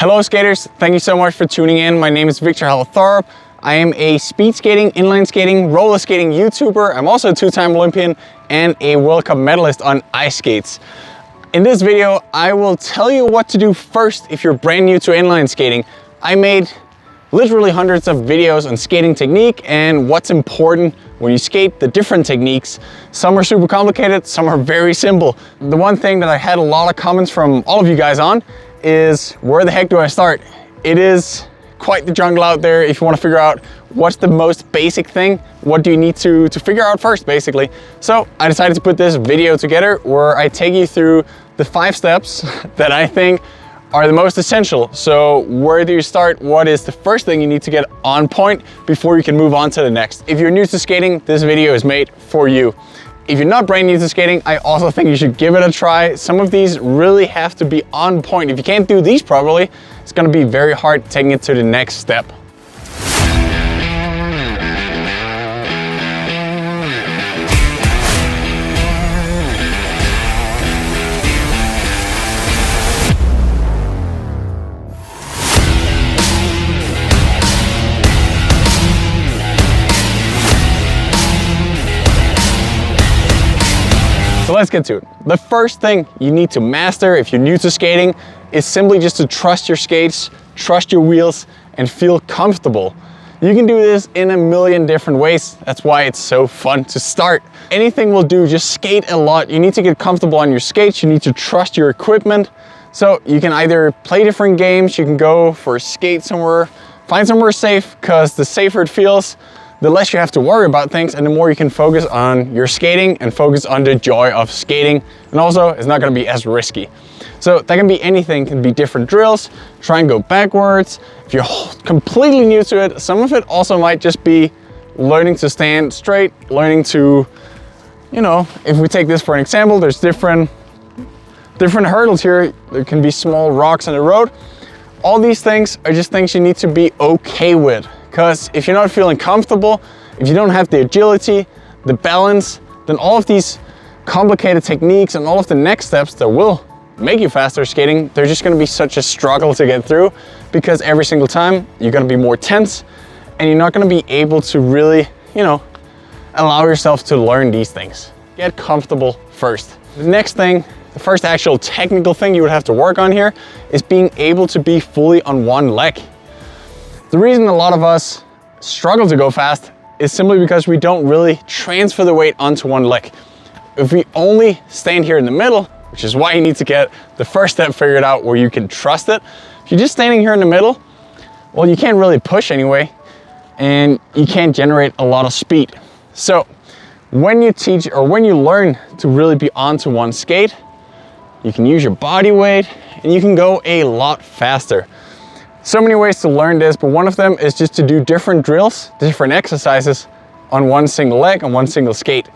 Hello skaters, thank you so much for tuning in. My name is Viktor Thorup. I am a speed skating, inline skating, roller skating YouTuber. I'm also a two-time Olympian and a World Cup medalist on ice skates. In this video, I will tell you what to do first if you're brand new to inline skating. I made literally hundreds of videos on skating technique and what's important when you skate, the different techniques. Some are super complicated, some are very simple. The one thing that I had a lot of comments from all of you guys on is, where the heck do I start? It is quite the jungle out there if you want to figure out what's the most basic thing. What do you need to figure out first, basically. So I decided to put this video together where I take you through the 5 steps that I think are the most essential. So where do you start? What is the first thing you need to get on point before you can move on to the next? If you're new to skating, this video is made for you. If you're not brand new to skating, I also think you should give it a try. Some of these really have to be on point. If you can't do these properly, it's gonna be very hard taking it to the next step. So let's get to it. The first thing you need to master if you're new to skating is simply just to trust your skates, trust your wheels, and feel comfortable. You can do this in a million different ways. That's why it's so fun to start. Anything will do, just skate a lot. You need to get comfortable on your skates. You need to trust your equipment. So you can either play different games, you can go for a skate somewhere, find somewhere safe, because the safer it feels, the less you have to worry about things and the more you can focus on your skating and focus on the joy of skating. And also, it's not gonna be as risky. So that can be anything, can be different drills, try and go backwards. If you're completely new to it, some of it also might just be learning to stand straight, learning to, you know, if we take this for an example, there's different hurdles here. There can be small rocks on the road. All these things are just things you need to be okay with. Because if you're not feeling comfortable, if you don't have the agility, the balance, then all of these complicated techniques and all of the next steps that will make you faster skating, they're just gonna be such a struggle to get through, because every single time you're gonna be more tense and you're not gonna be able to really, you know, allow yourself to learn these things. Get comfortable first. The next thing, the first actual technical thing you would have to work on here is being able to be fully on one leg. The reason a lot of us struggle to go fast is simply because we don't really transfer the weight onto one leg. If we only stand here in the middle, which is why you need to get the first step figured out where you can trust it. If you're just standing here in the middle, well, you can't really push anyway, and you can't generate a lot of speed. So when you teach or when you learn to really be onto one skate, you can use your body weight and you can go a lot faster. So many ways to learn this, but one of them is just to do different drills, different exercises on one single leg, on one single skate.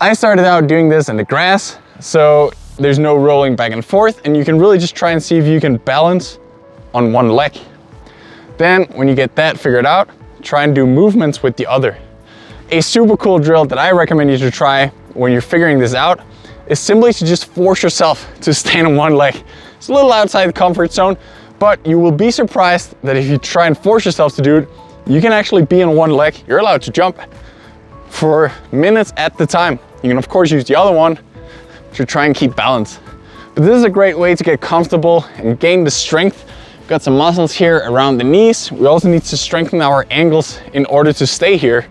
I started out doing this in the grass, so there's no rolling back and forth, and you can really just try and see if you can balance on one leg. Then, when you get that figured out, try and do movements with the other. A super cool drill that I recommend you to try when you're figuring this out is simply to just force yourself to stand on one leg. It's a little outside the comfort zone, but you will be surprised that if you try and force yourself to do it, you can actually be on one leg. You're allowed to jump for minutes at the time. You can of course use the other one to try and keep balance. But this is a great way to get comfortable and gain the strength. We've got some muscles here around the knees. We also need to strengthen our ankles in order to stay here.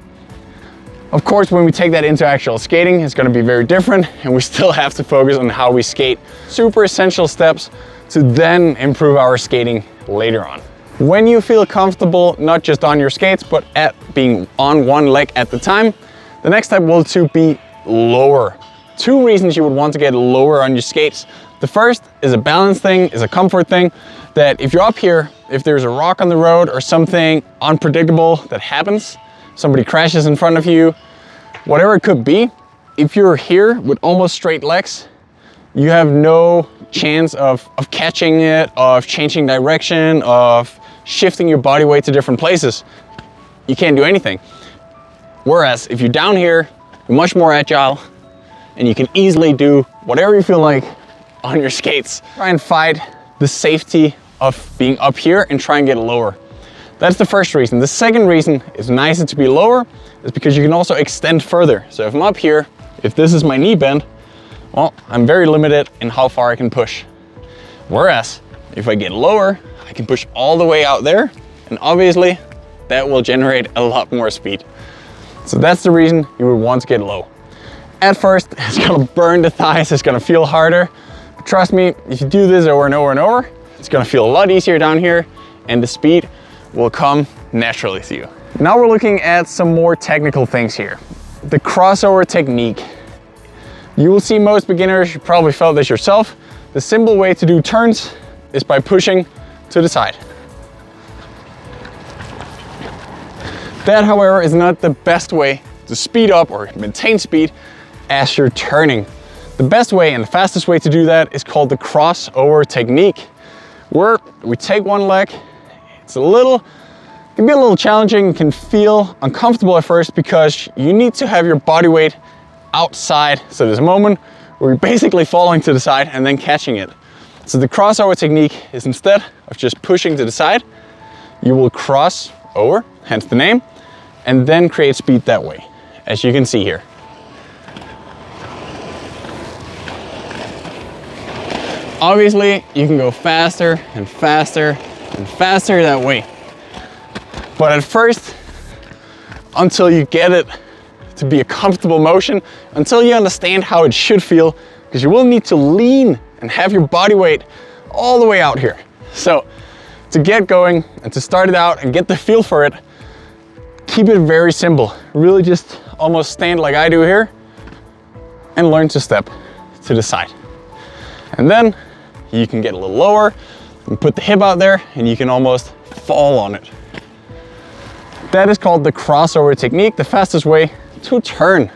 Of course, when we take that into actual skating, it's gonna be very different, and we still have to focus on how we skate. Super essential steps to then improve our skating later on. When you feel comfortable, not just on your skates, but at being on one leg at the time, the next step will to be lower. 2 reasons you would want to get lower on your skates. The first is a balance thing, is a comfort thing, that if you're up here, if there's a rock on the road or something unpredictable that happens, somebody crashes in front of you, whatever it could be, if you're here with almost straight legs, you have no chance of catching it, of changing direction, of shifting your body weight to different places. You can't do anything. Whereas if you're down here, you're much more agile and you can easily do whatever you feel like on your skates. Try and find the safety of being up here and try and get lower. That's the first reason. The second reason it's nicer to be lower is because you can also extend further. So if I'm up here, if this is my knee bend, well, I'm very limited in how far I can push. Whereas if I get lower, I can push all the way out there, and obviously that will generate a lot more speed. So that's the reason you would want to get low. At first, it's gonna burn the thighs, it's gonna feel harder. But trust me, if you do this over and over and over, it's gonna feel a lot easier down here, and the speed will come naturally to you. Now we're looking at some more technical things here. The crossover technique. You will see most beginners, you probably felt this yourself. The simple way to do turns is by pushing to the side. That, however, is not the best way to speed up or maintain speed as you're turning. The best way and the fastest way to do that is called the crossover technique, where we take one leg. It can be a little challenging, it can feel uncomfortable at first because you need to have your body weight outside. So there's a moment where you're basically falling to the side and then catching it. So the crossover technique is, instead of just pushing to the side, you will cross over, hence the name, and then create speed that way, as you can see here. Obviously, you can go faster and faster and faster that way. But at first, until you get it to be a comfortable motion, until you understand how it should feel, because you will need to lean and have your body weight all the way out here. So to get going and to start it out and get the feel for it, keep it very simple. Really just almost stand like I do here and learn to step to the side. And then you can get a little lower and put the hip out there and you can almost fall on it. That is called the crossover technique, the fastest way to turn.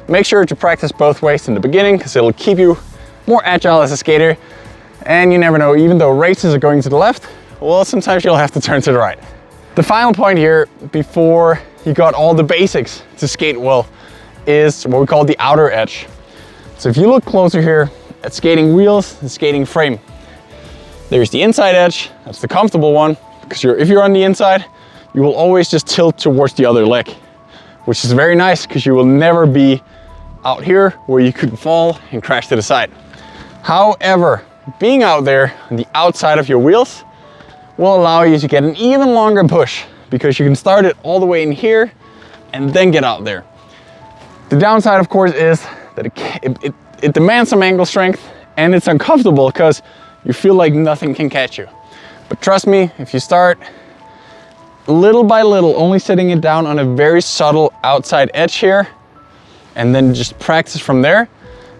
Make sure to practice both ways in the beginning because it'll keep you more agile as a skater. And you never know, even though races are going to the left, well, sometimes you'll have to turn to the right. The final point here, before you got all the basics to skate well, is what we call the outer edge. So if you look closer here at skating wheels and skating frame, there's the inside edge, that's the comfortable one, because if you're on the inside, you will always just tilt towards the other leg, which is very nice because you will never be out here where you could fall and crash to the side. However, being out there on the outside of your wheels will allow you to get an even longer push because you can start it all the way in here and then get out there. The downside, of course, is that it demands some ankle strength and it's uncomfortable because you feel like nothing can catch you. But trust me, if you start little by little, only setting it down on a very subtle outside edge here, and then just practice from there,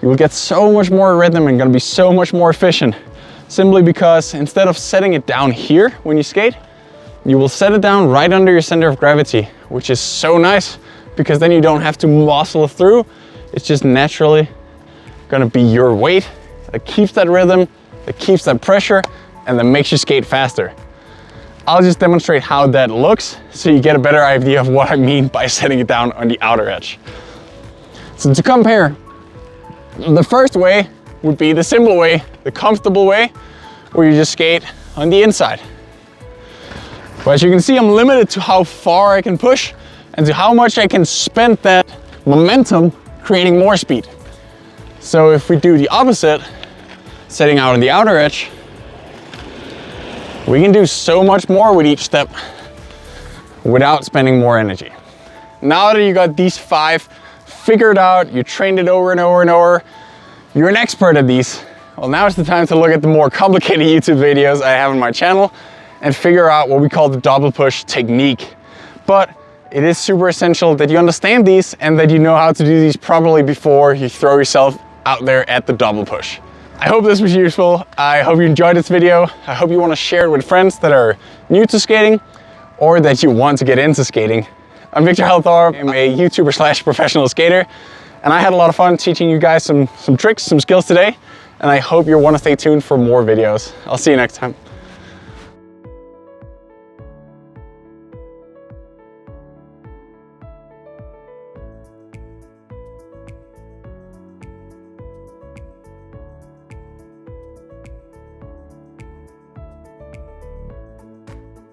you will get so much more rhythm and gonna be so much more efficient. Simply because instead of setting it down here when you skate, you will set it down right under your center of gravity, which is so nice because then you don't have to muscle through. It's just naturally gonna be your weight that keeps that rhythm, that keeps that pressure, and that makes you skate faster. I'll just demonstrate how that looks so you get a better idea of what I mean by setting it down on the outer edge. So to compare, the first way would be the simple way, the comfortable way, where you just skate on the inside. But as you can see, I'm limited to how far I can push and to how much I can spend that momentum creating more speed. So if we do the opposite, setting out on the outer edge, we can do so much more with each step without spending more energy. Now that you got these 5 figured out, you trained it over and over and over, you're an expert at these. Well, now is the time to look at the more complicated YouTube videos I have on my channel and figure out what we call the double push technique. But it is super essential that you understand these and that you know how to do these properly before you throw yourself out there at the double push. I hope this was useful. I hope you enjoyed this video. I hope you want to share it with friends that are new to skating or that you want to get into skating. I'm Viktor Thorup. I'm a YouTuber / professional skater, and I had a lot of fun teaching you guys some tricks, some skills today, and I hope you'll want to stay tuned for more videos. I'll see you next time.